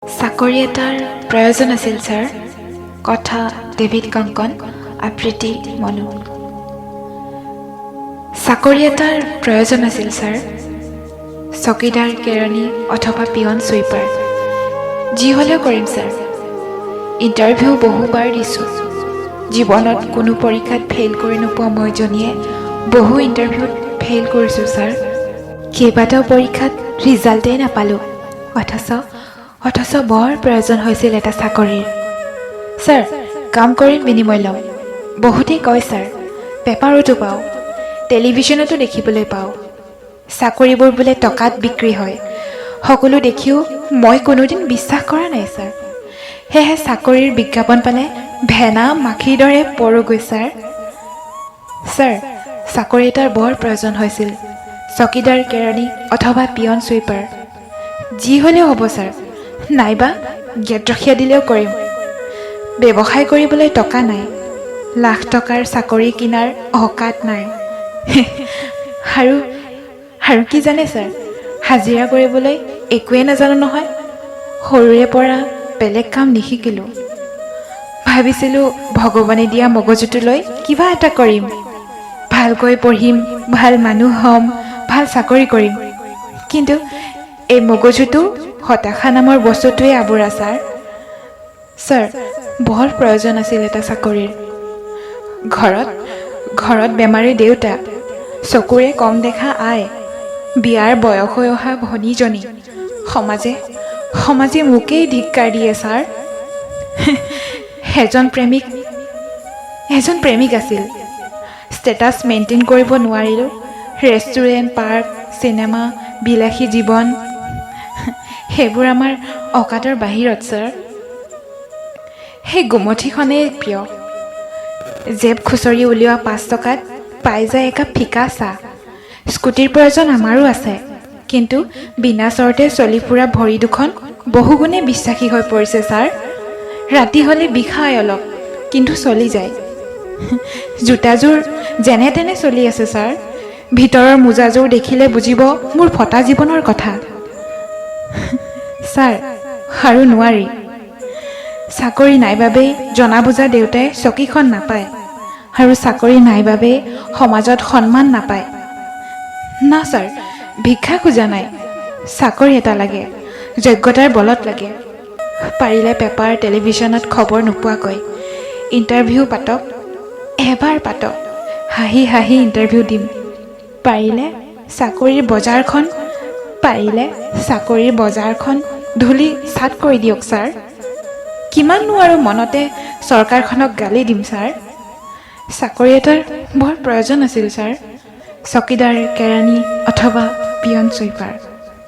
চাকৰি এটাৰ প্ৰয়োজন আছিল ছাৰ। কথা ডেভিড কংকন, আবৃত্তি মনু। চাকৰি এটাৰ প্ৰয়োজন আছিল ছাৰ। চকীদাৰ, কেৰাণী অথবা পিয়ন, চুইপাৰ যি হ'লেও কৰিম ছাৰ। ইণ্টাৰভিউ বহুবাৰ দিছোঁ। জীৱনত কোনো পৰীক্ষাত ফেইল কৰি নোপোৱা মইজনীয়ে বহু ইণ্টাৰভিউত ফেইল কৰিছোঁ ছাৰ। কেইবাটাও পৰীক্ষাত ৰিজাল্টেই নাপালোঁ। অথচ বৰ প্ৰয়োজন হৈছিল এটা চাকৰিৰ। ছাৰ, কাম কৰিম, বিনিময় ল'ম। বহুতেই কয় ছাৰ, পেপাৰতো পাওঁ, টেলিভিশ্যনতো দেখিবলৈ পাওঁ, চাকৰিবোৰ বোলে টকাত বিক্ৰী হয়। সকলো দেখিও মই কোনোদিন বিশ্বাস কৰা নাই ছাৰ। সেয়েহে চাকৰিৰ বিজ্ঞাপন পালে ভেনা মাখিৰ দৰে পৰোগৈ ছাৰ। ছাৰ, চাকৰি এটাৰ বৰ প্ৰয়োজন হৈছিল। চকীদাৰ, কেৰাণী অথবা পিয়ন, চুইপাৰ যি হ'লেও হ'ব ছাৰ। নাইবা গেট ৰখীয়া দিলেও কৰিম। ব্যৱসায় কৰিবলৈ টকা নাই, লাখ টকাৰ চাকৰি কিনাৰ অকাত নাই। আৰু কি জানে ছাৰ, হাজিৰা কৰিবলৈ একোৱে নাজানো নহয়। সৰুৰে পৰা বেলেগ কাম নিশিকিলোঁ। ভাবিছিলোঁ ভগৱানে দিয়া মগজুটো লৈ কিবা এটা কৰিম, ভালকৈ পঢ়িম, ভাল মানুহ হ'ম, ভাল চাকৰি কৰিম। কিন্তু এই মগজুটো হতাশা নামৰ বস্তুটোৱে আৱৰা ছাৰ। ছাৰ, বৰ প্ৰয়োজন আছিল এটা চাকৰিৰ। ঘৰত বেমাৰী দেউতা, চকুৰে কম দেখা আই, বিয়াৰ বয়স হৈ অহা ভনীজনী। সমাজে মোকেই ধিক্কাৰ দিয়ে ছাৰ। এজন প্ৰেমিক আছিল। ষ্টেটাছ মেইনটেইন কৰিব নোৱাৰিলোঁ। ৰেষ্টুৰেণ্ট, পাৰ্ক, চিনেমা, বিলাসী জীৱন সেইবোৰ আমাৰ অকাতৰ বাহিৰত ছাৰ। সেই গুমঠিখনেই প্ৰিয়। জেপ খুচৰি উলিওৱা 5 টকাত পাই যায় একাপ ফিকা চাহ। স্কুটিৰ প্ৰয়োজন আমাৰো আছে, কিন্তু বিনা চৰ্তে চলি ফুৰা ভৰি দুখন বহুগুণে বিশ্বাসী হৈ পৰিছে ছাৰ। ৰাতি হ'লে বিষায় অলপ, কিন্তু চলি যায়। জোতাযোৰ যেনে তেনে চলি আছে ছাৰ। ভিতৰৰ মোজাযোৰ দেখিলে বুজিব মোৰ ফটা জীৱনৰ কথা। ছাৰ, আৰু নোৱাৰি। চাকৰি নাই বাবেই জনা বুজা দেউতাই চকীখন নাপায়, আৰু চাকৰি নাই বাবেই সমাজত সন্মান নাপায়। না ছাৰ, ভিক্ষা খোজা নাই। চাকৰি এটা লাগে, যোগ্যতাৰ বলত লাগে। পাৰিলে পেপাৰ, টেলিভিশ্যনত খবৰ নোপোৱাকৈ ইণ্টাৰভিউ পাতক, এবাৰ পাতক, হাঁহি হাঁহি ইণ্টাৰভিউ দিম। পাৰিলে চাকৰিৰ বজাৰখন ধূলি চাট কৰি দিয়ক ছাৰ। কিমাননো আৰু মনতে চৰকাৰখনক গালি দিম ছাৰ। চাকৰি এটাৰ বৰ প্ৰয়োজন আছিল ছাৰ। চকীদাৰ, কেৰাণী অথবা পিয়ন, চুইপাৰ।